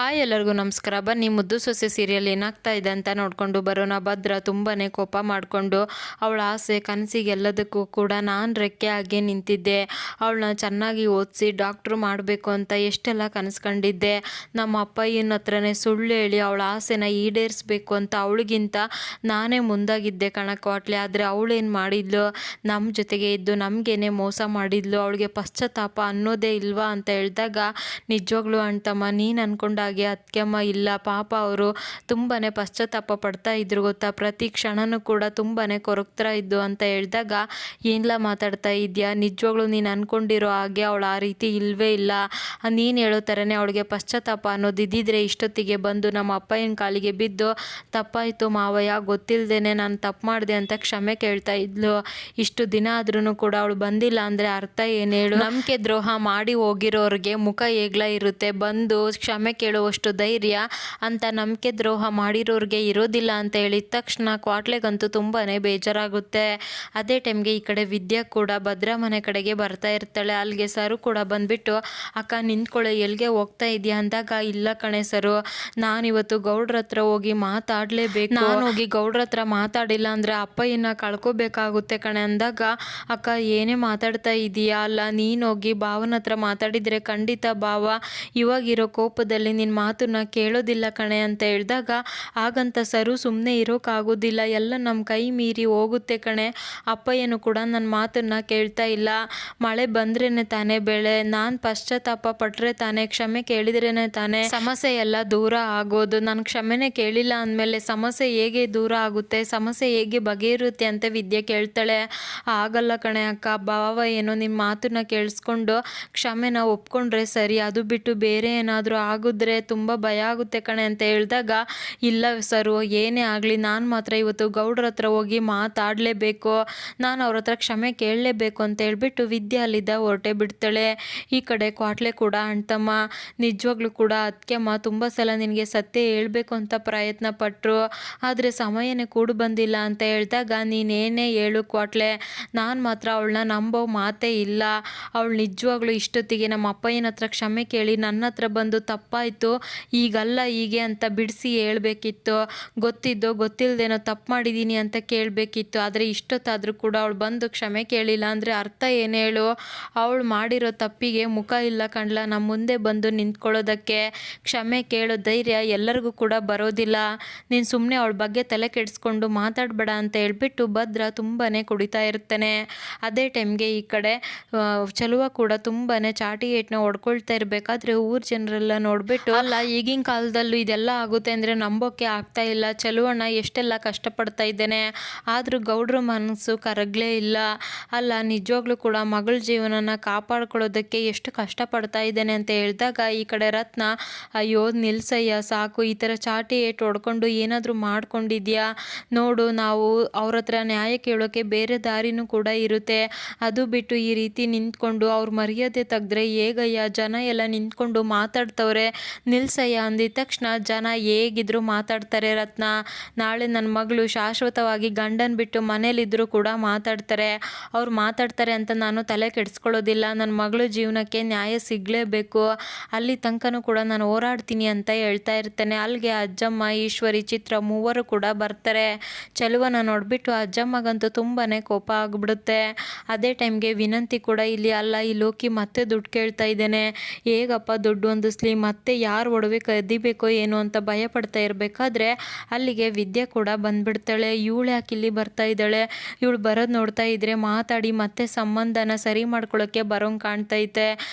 Hi ಎಲ್ಲರಿಗೂ ನಮಸ್ಕಾರ. ಬನ್ನಿ ಮುದ್ದು ಸೊಸೆ ಸೀರಿಯಲ್ ಏನಾಗ್ತಾ ಇದೆ ಅಂತ ನೋಡಿಕೊಂಡು ಬರೋಣ. ಭದ್ರ ತುಂಬಾ ಕೋಪ ಮಾಡಿಕೊಂಡು ಅವಳ ಆಸೆ ಕನಸಿಗೆಲ್ಲದಕ್ಕೂ ಕೂಡ ನಾನು ರೆಕ್ಕೆ ಆಗಿ ನಿಂತಿದ್ದೆ, ಅವಳನ್ನ ಚೆನ್ನಾಗಿ ಓದಿಸಿ ಡಾಕ್ಟ್ರು ಮಾಡಬೇಕು ಅಂತ ಎಷ್ಟೆಲ್ಲ ಕನಸ್ಕೊಂಡಿದ್ದೆ. ನಮ್ಮ ಅಪ್ಪಯ್ಯನ ಹತ್ರನೇ ಸುಳ್ಳು ಹೇಳಿ ಅವಳ ಆಸೆನ ಈಡೇರಿಸ್ಬೇಕು ಅಂತ ಅವಳಿಗಿಂತ ನಾನೇ ಮುಂದಾಗಿದ್ದೆ ಕಣಕ್ವಾಟ್ಲೆ. ಆದರೆ ಅವಳೇನು ಮಾಡಿದ್ಲು, ನಮ್ಮ ಜೊತೆಗೆ ಇದ್ದು ನಮಗೇನೆ ಮೋಸ ಮಾಡಿದ್ಲು. ಅವಳಿಗೆ ಪಶ್ಚಾತ್ತಾಪ ಅನ್ನೋದೇ ಇಲ್ವಾ ಅಂತ ಹೇಳಿದಾಗ, ನಿಜವಾಗ್ಲೂ ಅಣ್ತಮ್ಮ ನೀನು ಅನ್ಕೊಂಡಾಗೆ ಅತ್ಯಮ್ಮ ಇಲ್ಲ, ಪಾಪ ಅವರು ತುಂಬಾ ಪಶ್ಚಾತ್ತಾಪ ಪಡ್ತಾ ಇದ್ರು ಗೊತ್ತಾ, ಪ್ರತಿ ಕ್ಷಣನೂ ಕೂಡ ತುಂಬಾ ಕೊರಗ್ತಾ ಇದ್ದು ಅಂತ ಹೇಳಿದಾಗ, ಏನೆಲ್ಲ ಮಾತಾಡ್ತಾ ಇದೆಯಾ, ನಿಜವಾಗ್ಲೂ ನೀನು ಅನ್ಕೊಂಡಿರೋ ಹಾಗೆ ಅವಳು ಆ ರೀತಿ ಇಲ್ಲವೇ ಇಲ್ಲ, ನೀನು ಹೇಳೋ ಥರನೇ ಅವಳಿಗೆ ಪಶ್ಚಾತ್ತಾಪ ಅನ್ನೋದು ಇದ್ದಿದ್ರೆ ಇಷ್ಟೊತ್ತಿಗೆ ಬಂದು ನಮ್ಮ ಅಪ್ಪಯ್ಯನ ಕಾಲಿಗೆ ಬಿದ್ದು ತಪ್ಪಾಯಿತು ಮಾವಯ್ಯ, ಗೊತ್ತಿಲ್ಲದೇನೆ ನಾನು ತಪ್ಪು ಮಾಡಿದೆ ಅಂತ ಕ್ಷಮೆ ಕೇಳ್ತಾ ಇದ್ಲು. ಇಷ್ಟು ದಿನ ಆದ್ರೂ ಕೂಡ ಅವಳು ಬಂದಿಲ್ಲ ಅಂದರೆ ಅರ್ಥ ಏನು ಹೇಳು. ನಂಬಿಕೆ ದ್ರೋಹ ಮಾಡಿ ಹೋಗಿರೋರಿಗೆ ಮುಖ ಹೇಗ್ಲ ಇರುತ್ತೆ, ಬಂದು ಕ್ಷಮೆ ಕೇಳುವಷ್ಟು ಧೈರ್ಯ ಅಂತ ನಂಬಿಕೆ ದ್ರೋಹ ಮಾಡಿರೋರಿಗೆ ಇರೋದಿಲ್ಲ ಅಂತ ಹೇಳಿದ ತಕ್ಷಣ ಕ್ವಾಟ್ಲೆಗಂತೂ ತುಂಬಾ ಬೇಜಾರಾಗುತ್ತೆ. ಅದೇ ಟೈಮ್ಗೆ ಈ ಕಡೆ ವಿದ್ಯಾ ಕೂಡ ಭದ್ರ ಮನೆ ಕಡೆಗೆ ಬರ್ತಾ ಇರ್ತಾಳೆ. ಅಲ್ಲಿಗೆ ಸರು ಕೂಡ ಬಂದ್ಬಿಟ್ಟು, ಅಕ್ಕ ನಿಂತ್ಕೊಳ್ಳೆ, ಎಲ್ಲಿಗೆ ಹೋಗ್ತಾ ಇದೆಯಾ ಅಂದಾಗ, ಇಲ್ಲ ಕಣೆ ಸರು, ನಾನಿವತ್ತು ಗೌಡ್ರ ಹತ್ರ ಹೋಗಿ ಮಾತಾಡಲೇಬೇಕು, ನಾನು ಹೋಗಿ ಗೌಡ್ರ ಹತ್ರ ಮಾತಾಡಿಲ್ಲ ಅಂದರೆ ಅಪ್ಪಯ್ಯನ ಕಳ್ಕೊಬೇಕಾಗುತ್ತೆ ಕಣೆ ಅಂದಾಗ, ಅಕ್ಕ ಏನೇ ಮಾತಾಡ್ತಾ ಇದೀಯಾ, ಅಲ್ಲ ನೀನು ಹೋಗಿ ಭಾವನ ಹತ್ರ ಮಾತಾಡಿದರೆ ಖಂಡಿತ ಭಾವ ಇವಾಗಿರೋ ಕೋಪದಲ್ಲಿ ನಿನ್ನ ಮಾತನ್ನ ಕೇಳೋದಿಲ್ಲ ಕಣೆ ಅಂತ ಹೇಳಿದಾಗ, ಹಾಗಂತ ಸರು ಸುಮ್ಮನೆ ಇರೋಕ್ಕಾಗೋದಿಲ್ಲ, ಎಲ್ಲ ನಮ್ಮ ಕೈ ಮೀರಿ ಹೋಗುತ್ತೆ ಕಣೆ, ಅಪ್ಪಯ್ಯನು ಕೂಡ ನನ್ನ ಮಾತನ್ನ ಕೇಳ್ತಾ ಇಲ್ಲ, ಮಳೆ ಬಂದ್ರೇನೆ ತಾನೇ ಬೆಳೆ, ನಾನು ಪಶ್ಚಾತ್ತಾಪ ಪಟ್ರೆ ತಾನೇ, ಕ್ಷಮೆ ಕೇಳಿದ್ರೇನೆ ತಾನೇ ಸಮಸ್ಯೆ ಎಲ್ಲ ದೂರ ಆಗೋದು, ನಾನು ಕ್ಷಮೆನೇ ಕೇಳಿಲ್ಲ ಅಂದಮೇಲೆ ಸಮಸ್ಯೆ ಹೇಗೆ ದೂರ ಆಗುತ್ತೆ, ಸಮಸ್ಯೆ ಹೇಗೆ ಬಗೆಯಿರುತ್ತೆ ಅಂತ ವಿದ್ಯೆ ಕೇಳ್ತಾಳೆ. ಆಗಲ್ಲ ಕಣೆ ಅಕ್ಕ, ಭಾವ ಏನೋ ನಿಮ್ಮ ಮಾತನ್ನ ಕೇಳಿಸ್ಕೊಂಡು ಕ್ಷಮೆನ ಒಪ್ಕೊಂಡ್ರೆ ಸರಿ, ಅದು ಬಿಟ್ಟು ಬೇರೆ ಏನಾದರೂ ಆಗಿದ್ರೆ ತುಂಬ ಭಯ ಆಗುತ್ತೆ ಕಣೆ ಅಂತ ಹೇಳಿದಾಗ, ಇಲ್ಲ ಸರು ಏನೇ ಆಗಲಿ ನಾನು ಮಾತ್ರ ಇವತ್ತು ಗೌಡ್ರ ಹತ್ರ ಹೋಗಿ ಮಾತಾಡಲೇಬೇಕು, ನಾನು ಅವ್ರ ಹತ್ರ ಕ್ಷಮೆ ಕೇಳಲೇಬೇಕು ಅಂತ ಹೇಳ್ಬಿಟ್ಟು ವಿದ್ಯೆ ಅಲ್ಲಿದ್ದ ಹೊರಟೆ ಬಿಡ್ತಾಳೆ. ಈ ಕಡೆ ಕ್ವಾಟ್ಲೆ ಕೂಡ, ಅಣ್ತಮ್ಮ ನಿಜವಾಗ್ಲೂ ಕೂಡ ಅತ್ಯಮ್ಮ ತುಂಬ ಸಲ ನಿನಗೆ ಸತ್ಯ ಹೇಳಬೇಕು ಅಂತ ಪ್ರಯತ್ನ ಪಟ್ಟರು, ಆದರೆ ಸಮಯನೇ ಕೂಡು ಬಂದಿಲ್ಲ ಅಂತ ಹೇಳಿದಾಗ, ನೀನೇನೇ ಹೇಳು ಕ್ವಾಟ್ಲೆ, ನಾನು ಮಾತ್ರ ಅವಳನ್ನ ನಂಬೋ ಮಾತೇ ಇಲ್ಲ, ಅವಳು ನಿಜವಾಗ್ಲೂ ಇಷ್ಟೊತ್ತಿಗೆ ನಮ್ಮ ಅಪ್ಪಯ್ಯನ ಹತ್ರ ಕ್ಷಮೆ ಕೇಳಿ ನನ್ನ ಹತ್ರ ಬಂದು ತಪ್ಪಾಯಿತು ಈಗಲ್ಲ ಹೀಗೆ ಅಂತ ಬಿಡಿಸಿ ಹೇಳ್ಬೇಕಿತ್ತು, ಗೊತ್ತಿದ್ದೋ ಗೊತ್ತಿಲ್ಲದೇನೋ ತಪ್ಪು ಮಾಡಿದ್ದೀನಿ ಅಂತ ಕೇಳಬೇಕಿತ್ತು, ಆದರೆ ಇಷ್ಟೊತ್ತಾದರೂ ಕೂಡ ಅವಳು ಬಂದು ಕ್ಷಮೆ ಕೇಳಿಲ್ಲ ಅಂದರೆ ಅರ್ಥ ಏನು ಹೇಳು, ಅವಳು ಮಾಡಿರೋ ತಪ್ಪಿಗೆ ಮುಖ ಇಲ್ಲ ಕಣ್ಲ ನಮ್ಮ ಮುಂದೆ ಬಂದು ನಿಂತ್ಕೊಳ್ಳೋದಕ್ಕೆ, ಕ್ಷಮೆ ಕೇಳೋ ಧೈರ್ಯ ಎಲ್ಲರಿಗೂ ಕೂಡ ಬರೋದಿಲ್ಲ, ನೀನು ಸುಮ್ಮನೆ ಅವಳ ಬಗ್ಗೆ ತಲೆ ಕೆಡಿಸ್ಕೊಂಡು ಮಾತಾಡಬೇಡ ಅಂತ ಹೇಳ್ಬಿಟ್ಟು ಭದ್ರ ತುಂಬಾ ಕುಡಿತಾ ಇರ್ತಾನೆ. ಅದೇ ಟೈಮ್ಗೆ ಈ ಕಡೆ ಚಲುವ ಕೂಡ ತುಂಬಾ ಚಾಟಿ ಏಟ್ನ ಹೊಡ್ಕೊಳ್ತಾ ಇರಬೇಕಾದ್ರೆ ಊರ ಜನರೆಲ್ಲ ನೋಡಿಬಿಟ್ಟು, ಅಲ್ಲ ಈಗಿನ ಕಾಲದಲ್ಲೂ ಇದೆಲ್ಲ ಆಗುತ್ತೆ ಅಂದರೆ ನಂಬೋಕೆ ಆಗ್ತಾ ಇಲ್ಲ, ಚಲುವಣ್ಣ ಎಷ್ಟೆಲ್ಲ ಕಷ್ಟಪಡ್ತಾ ಇದ್ದೇನೆ ಆದರೂ ಗೌಡ್ರ ಮನಸ್ಸು ಕರಗಲೇ ಇಲ್ಲ, ಅಲ್ಲ ನಿಜವಾಗ್ಲೂ ಕೂಡ ಮಗಳ ಜೀವನನ ಕಾಪಾಡ್ಕೊಳ್ಳೋದಕ್ಕೆ ಎಷ್ಟು ಕಷ್ಟಪಡ್ತಾ ಇದ್ದೇನೆ ಅಂತ ಹೇಳಿದಾಗ, ಈ ಕಡೆ ರತ್ನ, ಅಯ್ಯೋ ನಿಲ್ಸಯ್ಯ ಸಾಕು, ಈ ಥರ ಚಾಟಿ ಏಟು ಹೊಡ್ಕೊಂಡು ಏನಾದರೂ ಮಾಡ್ಕೊಂಡಿದ್ಯಾ ನೋಡು, ನಾವು ಅವ್ರ ಹತ್ರ ನ್ಯಾಯ ಕೇಳೋಕ್ಕೆ ಬೇರೆ ದಾರಿನೂ ಕೂಡ ಇರುತ್ತೆ, ಅದು ಬಿಟ್ಟು ಈ ರೀತಿ ನಿಂತ್ಕೊಂಡು ಅವ್ರ ಮರ್ಯಾದೆ ತೆಗೆದ್ರೆ ಹೇಗಯ್ಯ, ಜನ ಎಲ್ಲ ನಿಂತ್ಕೊಂಡು ಮಾತಾಡ್ತವ್ರೆ, ನಿಲ್ಸಯ್ಯ ಅಂದಿದ ತಕ್ಷಣ ಜನ ಹೇಗಿದ್ರು ಮಾತಾಡ್ತಾರೆ ರತ್ನ, ನಾಳೆ ನನ್ನ ಮಗಳು ಶಾಶ್ವತವಾಗಿ ಗಂಡನ ಬಿಟ್ಟು ಮನೇಲಿದ್ದರೂ ಕೂಡ ಮಾತಾಡ್ತಾರೆ, ಅವ್ರು ಮಾತಾಡ್ತಾರೆ ಅಂತ ನಾನು ತಲೆ ಕೆಡಿಸ್ಕೊಳ್ಳೋದಿಲ್ಲ, ನನ್ನ ಮಗಳು ಜೀವನಕ್ಕೆ ನ್ಯಾಯ ಸಿಗಲೇಬೇಕು, ಅಲ್ಲಿ ತನಕನೂ ಕೂಡ ನಾನು ಹೋರಾಡ್ತೀನಿ ಅಂತ ಹೇಳ್ತಾ ಇರ್ತಾನೆ. ಅಲ್ಲಿಗೆ ಅಜ್ಜಮ್ಮ, ಈಶ್ವರಿ, ಚಿತ್ರ ಮೂವರು ಕೂಡ ಬರ್ತಾರೆ. ಚಲುವನ ನೋಡಿಬಿಟ್ಟು ಅಜ್ಜಮ್ಮಗಂತೂ ತುಂಬಾ ಕೋಪ ಆಗಿಬಿಡುತ್ತೆ. ಅದೇ ಟೈಮ್ಗೆ ವಿನಂತಿ ಕೂಡ ಇಲ್ಲಿ, ಅಲ್ಲ ಈ ಲೋಕಿ ಮತ್ತೆ ದುಡ್ಡು ಕೇಳ್ತಾ ಇದ್ದೇನೆ, ಹೇಗಪ್ಪ ದುಡ್ಡು ಹೊಂದಿಸ್ಲಿ, ಮತ್ತೆ ಯಾರು ಒಡವೆ ಕದಿಬೇಕೋ ಏನು ಅಂತ ಭಯ ಪಡ್ತಾ ಇರಬೇಕಾದ್ರೆ ಅಲ್ಲಿಗೆ ವಿದ್ಯೆ ಕೂಡ ಬಂದ್ಬಿಡ್ತಾಳೆ. ಇವಳು ಯಾಕೆ ಇಲ್ಲಿ ಬರ್ತಾ ಇದ್ದಾಳೆ, ಇವಳು ಬರೋದು ನೋಡ್ತಾ ಇದ್ರೆ ಮಾತಾಡಿ ಮತ್ತೆ ಸಂಬಂಧನ ಸರಿ ಮಾಡ್ಕೊಳ್ಳೋಕ್ಕೆ ಬರೋಂಗೆ ಕಾಣ್ತೈತೆ,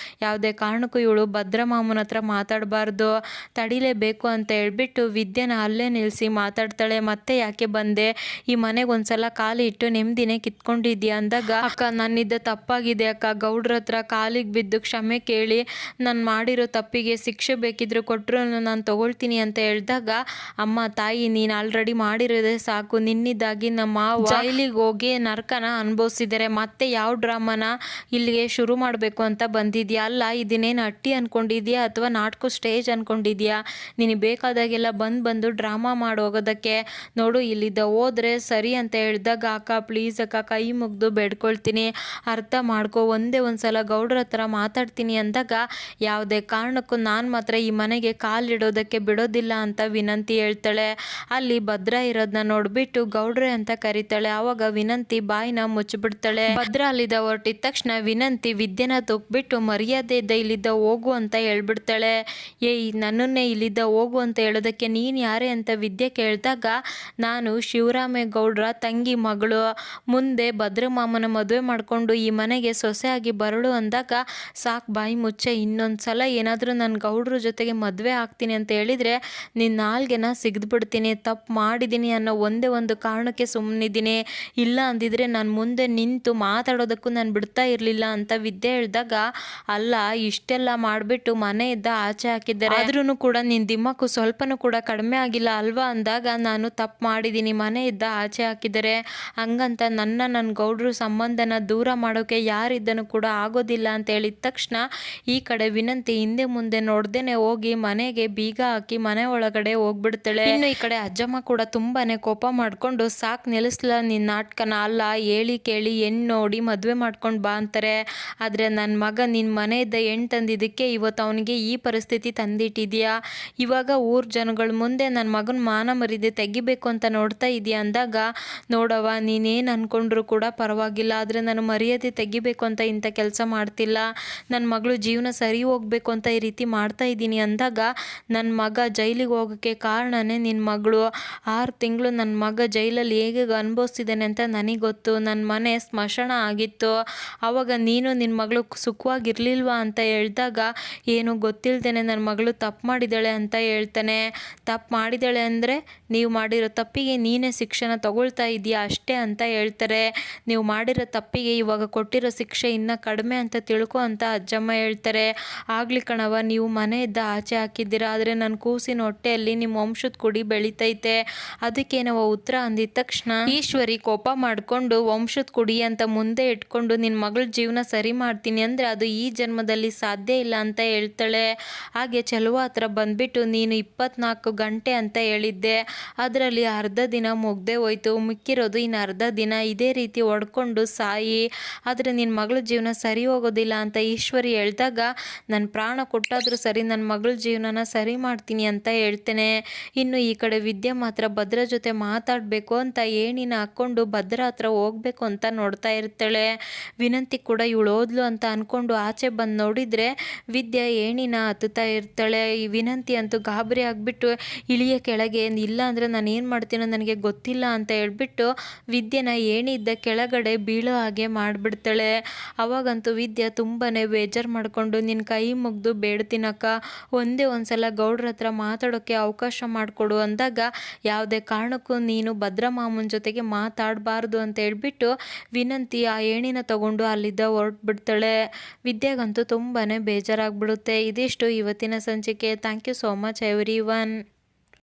ಯಾವುದೇ ಕಾರಣಕ್ಕೂ ಇವಳು ಭದ್ರ ಮಾಮನ ಹತ್ರ ಮಾತಾಡಬಾರ್ದು, ತಡಿಲೇಬೇಕು ಅಂತ ಹೇಳ್ಬಿಟ್ಟು ವಿದ್ಯೆನ ಅಲ್ಲೇ ನಿಲ್ಲಿಸಿ ಮಾತಾಡ್ತಾಳೆ. ಮತ್ತೆ ಯಾಕೆ ಬಂದೆ, ಈ ಮನೆಗೆ ಒಂದ್ಸಲ ಕಾಲು ಇಟ್ಟು ನೆಮ್ಮದಿನೇ ಕಿತ್ಕೊಂಡಿದ್ಯಾ ಅಂದಾಗ, ಅಕ್ಕ ನನ್ನಿದ್ದ ತಪ್ಪಾಗಿದೆ ಅಕ್ಕ, ಗೌಡ್ರ ಹತ್ರ ಕಾಲಿಗೆ ಬಿದ್ದು ಕ್ಷಮೆ ಕೇಳಿ ನಾನು ಮಾಡಿರೋ ತಪ್ಪಿಗೆ ಶಿಕ್ಷೆ ಬೇಕಿದ್ರು ಕೊಟ್ಟರು ನಾನು ತಗೊಳ್ತೀನಿ ಅಂತ ಹೇಳಿದಾಗ, ಅಮ್ಮ ತಾಯಿ ನೀನು ಆಲ್ರೆಡಿ ಮಾಡಿರೋದೇ ಸಾಕು, ನಿನ್ನಿದ್ದಾಗಿ ನಮ್ಮ ಜೈಲಿಗೆ ಹೋಗಿ ನರಕನ ಅನುಭವಿಸಿದ್ದಾರೆ, ಮತ್ತೆ ಯಾವ ಡ್ರಾಮಾನ ಇಲ್ಲಿಗೆ ಶುರು ಮಾಡಬೇಕು ಅಂತ ಬಂದಿದ್ಯಾ, ಅಲ್ಲ ಇದನ್ನೇನು ಅಟ್ಟಿ ಅಂದ್ಕೊಂಡಿದ್ಯಾ ಅಥವಾ ನಾಟಕ ಸ್ಟೇಜ್ ಅಂದ್ಕೊಂಡಿದ್ಯಾ, ನಿನಗೆ ಬೇಕಾದಾಗೆಲ್ಲ ಬಂದು ಡ್ರಾಮಾ ಮಾಡೋಗೋದಕ್ಕೆ, ನೋಡು ಇಲ್ಲಿದ್ದ ಹೋದ್ರೆ ಸರಿ ಅಂತ ಹೇಳಿದಾಗ, ಅಕ್ಕ ಪ್ಲೀಸ್ ಅಕ್ಕ ಕೈ ಮುಗಿದು ಬೇಡ್ಕೊಳ್ತೀನಿ ಅರ್ಥ ಮಾಡ್ಕೊ, ಒಂದೇ ಒಂದ್ಸಲ ಗೌಡ್ರ ಹತ್ರ ಮಾತಾಡ್ತೀನಿ ಅಂದಾಗ, ಯಾವುದೇ ಕಾರಣಕ್ಕೂ ನಾನು ಮಾತ್ರ ಈ ಮನೆಗೆ ಕಾಲಿಡೋದಕ್ಕೆ ಬಿಡೋದಿಲ್ಲ ಅಂತ ವಿನಂತಿ ಹೇಳ್ತಾಳೆ. ಅಲ್ಲಿ ಭದ್ರ ಇರೋದನ್ನ ನೋಡ್ಬಿಟ್ಟು ಗೌಡ್ರೆ ಅಂತ ಕರೀತಾಳೆ. ಆವಾಗ ವಿನಂತಿ ಬಾಯಿನ ಮುಚ್ಚಿಬಿಡ್ತಾಳೆ. ಭದ್ರ ಅಲ್ಲಿದ್ದ ಹೊರಟಿದ ತಕ್ಷಣ ವಿನಂತಿ ವಿದ್ಯೆನ ತೂಕ್ಬಿಟ್ಟು ಮರ್ಯಾದೆ ಇದ್ದ ಇಲ್ಲಿದ್ದ ಹೋಗು ಅಂತ ಹೇಳ್ಬಿಡ್ತಾಳೆ. ಏಯ್, ನನ್ನನ್ನೇ ಇಲ್ಲಿದ್ದ ಹೋಗು ಅಂತ ಹೇಳೋದಕ್ಕೆ ನೀನು ಯಾರೇ ಅಂತ ವಿದ್ಯೆ ಕೇಳಿದಾಗ, ನಾನು ಶಿವರಾಮೇಗೌಡ್ರ ತಂಗಿ ಮಗಳು, ಮುಂದೆ ಭದ್ರ ಮಾಮನ ಮದುವೆ ಮಾಡಿಕೊಂಡು ಈ ಮನೆಗೆ ಸೊಸೆಯಾಗಿ ಬರಳು ಅಂದಾಗ, ಸಾಕು ಬಾಯಿ ಮುಚ್ಚೆ, ಇನ್ನೊಂದ್ಸಲ ಏನಾದರೂ ನನ್ನ ಗೌಡ್ರ ಜೊತೆಗೆ ಮದುವೆ ಆಗ್ತೀನಿ ಅಂತ ಹೇಳಿದರೆ ನಿನ್ನ ನಾಲ್ಗೆನ ಸಿಗ್ದುಬಿಡ್ತೀನಿ. ತಪ್ಪು ಮಾಡಿದ್ದೀನಿ ಅನ್ನೋ ಒಂದೇ ಒಂದು ಕಾರಣಕ್ಕೆ ಸುಮ್ಮನಿದ್ದೀನಿ, ಇಲ್ಲ ಅಂದಿದ್ರೆ ನಾನು ಮುಂದೆ ನಿಂತು ಮಾತಾಡೋದಕ್ಕೂ ನಾನು ಬಿಡ್ತಾ ಇರಲಿಲ್ಲ ಅಂತ ವಿದ್ಯೆ ಹೇಳಿದಾಗ, ಅಲ್ಲ ಇಷ್ಟೆಲ್ಲ ಮಾಡಿಬಿಟ್ಟು ಮನೆಯಿಂದ ಆಚೆ ಹಾಕಿದ್ದಾರೆ, ಆದ್ರೂ ಕೂಡ ನಿನ್ನ ದಿಮ್ಮಕ್ಕು ಸ್ವಲ್ಪನೂ ಕೂಡ ಕಡಿಮೆ ಆಗಿಲ್ಲ ಅಲ್ವಾ ಅಂದಾಗ, ನಾನು ತಪ್ಪು ಮಾಡಿದ್ದೀನಿ, ಮನೆಯಿಂದ ಆಚೆ ಹಾಕಿದ್ದಾರೆ, ಹಂಗಂತ ನನ್ನ ಗೌಡ್ರ ಸಂಬಂಧನ ದೂರ ಮಾಡೋಕ್ಕೆ ಯಾರಿದ್ದನೂ ಕೂಡ ಆಗೋದಿಲ್ಲ ಅಂತ ಹೇಳಿದ ತಕ್ಷಣ ಈ ಕಡೆ ವಿನಂತಿ ಹಿಂದೆ ಮುಂದೆ ನೋಡ್ದೇನೆ ಹೋಗಿ ಮನೆಗೆ ಬೀಗ ಹಾಕಿ ಮನೆ ಒಳಗಡೆ ಹೋಗ್ಬಿಡ್ತಾಳೆ. ಇನ್ನು ಈ ಕಡೆ ಅಜ್ಜಮ್ಮ ಕೂಡ ತುಂಬಾನೇ ಕೋಪ ಮಾಡ್ಕೊಂಡು, ಸಾಕು ನಿಲ್ಲಿಸ್ಲ ನಿನ್ನ ನಾಟಕನ, ಅಲ್ಲ ಹೇಳಿ ಕೇಳಿ ಹೆಣ್ಣು ನೋಡಿ ಮದುವೆ ಮಾಡ್ಕೊಂಡು ಬಾ ಅಂತಾರೆ, ಆದರೆ ನನ್ನ ಮಗ ನಿನ್ನ ಮನೆಯಿಂದ ಹೆಣ್ಣು ತಂದಿದ್ದಕ್ಕೆ ಇವತ್ತು ಅವನಿಗೆ ಈ ಪರಿಸ್ಥಿತಿ ತಂದಿಟ್ಟಿದ್ಯಾ, ಇವಾಗ ಊರ್ ಜನಗಳ ಮುಂದೆ ನನ್ನ ಮಗನ ಮಾನ ಮರ್ಯಾದೆ ತೆಗಿಬೇಕು ಅಂತ ನೋಡ್ತಾ ಇದೆಯಾ ಅಂದಾಗ, ನೋಡವ ನೀನೇನು ಅನ್ಕೊಂಡ್ರು ಕೂಡ ಪರವಾಗಿಲ್ಲ, ಆದರೆ ನಾನು ಮರ್ಯಾದೆ ತೆಗಿಬೇಕು ಅಂತ ಇಂಥ ಕೆಲಸ ಮಾಡ್ತಿಲ್ಲ, ನನ್ನ ಮಗಳು ಜೀವನ ಸರಿ ಹೋಗ್ಬೇಕು ಅಂತ ಈ ರೀತಿ ಮಾಡ್ತಾ ಇದ್ದೀನಿ ಅಂದಾಗ, ನನ್ನ ಮಗ ಜೈಲಿಗೆ ಹೋಗೋಕ್ಕೆ ಕಾರಣನೇ ನಿನ್ನ ಮಗಳು, 6 ತಿಂಗಳು ನನ್ನ ಮಗ ಜೈಲಲ್ಲಿ ಹೇಗೆ ಅನುಭವಿಸ್ತಿದ್ದಾನೆ ಅಂತ ನನಗೆ ಗೊತ್ತು, ನನ್ನ ಮನೆ ಸ್ಮಶಾನ ಆಗಿತ್ತು, ಆವಾಗ ನೀನು ನಿನ್ನ ಮಗಳು ಸುಖವಾಗಿರ್ಲಿಲ್ವಾ ಅಂತ ಹೇಳಿದಾಗ, ಏನು ಗೊತ್ತಿಲ್ಲದೇನೆ ನನ್ನ ಮಗಳು ತಪ್ಪು ಮಾಡಿದ್ದಾಳೆ ಅಂತ ಹೇಳ್ತಾನೆ. ತಪ್ಪು ಮಾಡಿದ್ದಾಳೆ ಅಂದರೆ ನೀವು ಮಾಡಿರೋ ತಪ್ಪಿಗೆ ನೀನೇ ಶಿಕ್ಷೆನ ತಗೊಳ್ತಾ ಇದೆಯಾ ಅಷ್ಟೇ ಅಂತ ಹೇಳ್ತಾರೆ. ನೀವು ಮಾಡಿರೋ ತಪ್ಪಿಗೆ ಇವಾಗ ಕೊಟ್ಟಿರೋ ಶಿಕ್ಷೆ ಇನ್ನೂ ಕಡಿಮೆ ಅಂತ ತಿಳ್ಕೊ ಅಂತ ಅಜ್ಜಮ್ಮ ಹೇಳ್ತಾರೆ. ಆಗ್ಲಿ ಕಣವ, ನೀವು ಮನೆಯಿಂದ ಆಚೆ ಹಾಕಿದ್ದೀರಾ, ಆದರೆ ನನ್ನ ಕೂಸಿನ ಹೊಟ್ಟೆಯಲ್ಲಿ ನಿಮ್ಮ ವಂಶದ ಕುಡಿ ಬೆಳಿತೈತೆ, ಅದಕ್ಕೆ ನಾವು ಉತ್ತರ ಅಂದಿದ ತಕ್ಷಣ ಈಶ್ವರಿ ಕೋಪ ಮಾಡಿಕೊಂಡು, ವಂಶದ ಕುಡಿ ಅಂತ ಮುಂದೆ ಇಟ್ಕೊಂಡು ನಿನ್ನ ಮಗಳ ಜೀವನ ಸರಿ ಮಾಡ್ತೀನಿ ಅಂದರೆ ಅದು ಈ ಜನ್ಮದಲ್ಲಿ ಸಾಧ್ಯ ಇಲ್ಲ ಅಂತ ಹೇಳ್ತಾಳೆ. ಹಾಗೆ ಚೆಲುವ ಹತ್ರ ಬಂದ್ಬಿಟ್ಟು, ನೀನು 24 ಗಂಟೆ ಅಂತ ಹೇಳಿದ್ದೆ, ಅದರಲ್ಲಿ ಅರ್ಧ ದಿನ ಮುಗ್ದೇ ಹೋಯ್ತು, ಮಿಕ್ಕಿರೋದು ಇನ್ನು ಅರ್ಧ ದಿನ ಇದೇ ರೀತಿ ಹೊಡ್ಕೊಂಡು ಸಾಯಿ, ಆದರೆ ನಿನ್ನ ಮಗಳ ಜೀವನ ಸರಿ ಹೋಗೋದಿಲ್ಲ ಅಂತ ಈಶ್ವರಿ ಹೇಳಿದಾಗ, ನನ್ನ ಪ್ರಾಣ ಕೊಟ್ಟಾದರೂ ಸರಿ ನನ್ನ ಮಗಳ ಜೀವನನ ಸರಿ ಮಾಡ್ತೀನಿ ಅಂತ ಹೇಳ್ತೇನೆ. ಇನ್ನು ಈ ಕಡೆ ವಿದ್ಯೆ ಮಾತ್ರ ಭದ್ರ ಜೊತೆ ಮಾತಾಡಬೇಕು ಅಂತ ಏಣಿನ ಹಾಕ್ಕೊಂಡು ಭದ್ರ ಹತ್ರ ಹೋಗ್ಬೇಕು ಅಂತ ನೋಡ್ತಾ ಇರ್ತಾಳೆ. ವಿನಂತಿ ಕೂಡ ಇವಳು ಓದ್ಲು ಅಂತ ಅಂದ್ಕೊಂಡು ಆಚೆ ಬಂದು ನೋಡಿದರೆ ವಿದ್ಯೆ ಏಣಿನ ಹತ್ತುತ್ತಾ ಇರ್ತಾಳೆ. ಈ ವಿನಂತಿ ಅಂತೂ ಗಾಬರಿ ಆಗಿಬಿಟ್ಟು ಇಳಿಯ ಕೆಳಗೆ, ಇಲ್ಲ ಅಂದರೆ ನಾನು ಏನು ಮಾಡ್ತೀನೋ ನನಗೆ ಗೊತ್ತಿಲ್ಲ ಅಂತ ಹೇಳ್ಬಿಟ್ಟು ವಿದ್ಯೆನ ಏಣಿ ಇದ್ದ ಕೆಳಗಡೆ ಬೀಳೋ ಹಾಗೆ ಮಾಡಿಬಿಡ್ತಾಳೆ. ಅವಾಗಂತೂ ವಿದ್ಯೆ ತುಂಬಾ ಬೇಜಾರು ಮಾಡಿಕೊಂಡು, ನಿನ್ನ ಕೈ ಮುಗಿದು ಬೇಡ್ತೀನಕ್ಕ, ಒಂದೇ ಒಂದ್ಸಲ ಗೌಡ್ರ ಹತ್ರ ಮಾತಾಡೋಕ್ಕೆ ಅವಕಾಶ ಮಾಡಿಕೊಡು ಅಂದಾಗ, ಯಾವುದೇ ಕಾರಣಕ್ಕೂ ನೀನು ಭದ್ರ ಮಾಮನ ಜೊತೆಗೆ ಮಾತಾಡಬಾರ್ದು ಅಂತ ಹೇಳ್ಬಿಟ್ಟು ವಿನಂತಿ ಆ ಏಣಿನ ತಗೊಂಡು ಅಲ್ಲಿದ್ದ ಹೊರಟ್ಬಿಡ್ತಾಳೆ. ವಿದ್ಯೆಗಂತೂ ತುಂಬಾ ಬೇಜಾರಾಗ್ಬಿಡುತ್ತೆ. ಇದಿಷ್ಟು ಇವತ್ತಿನ ಸಂಚಿಕೆ. Thank you so much every one.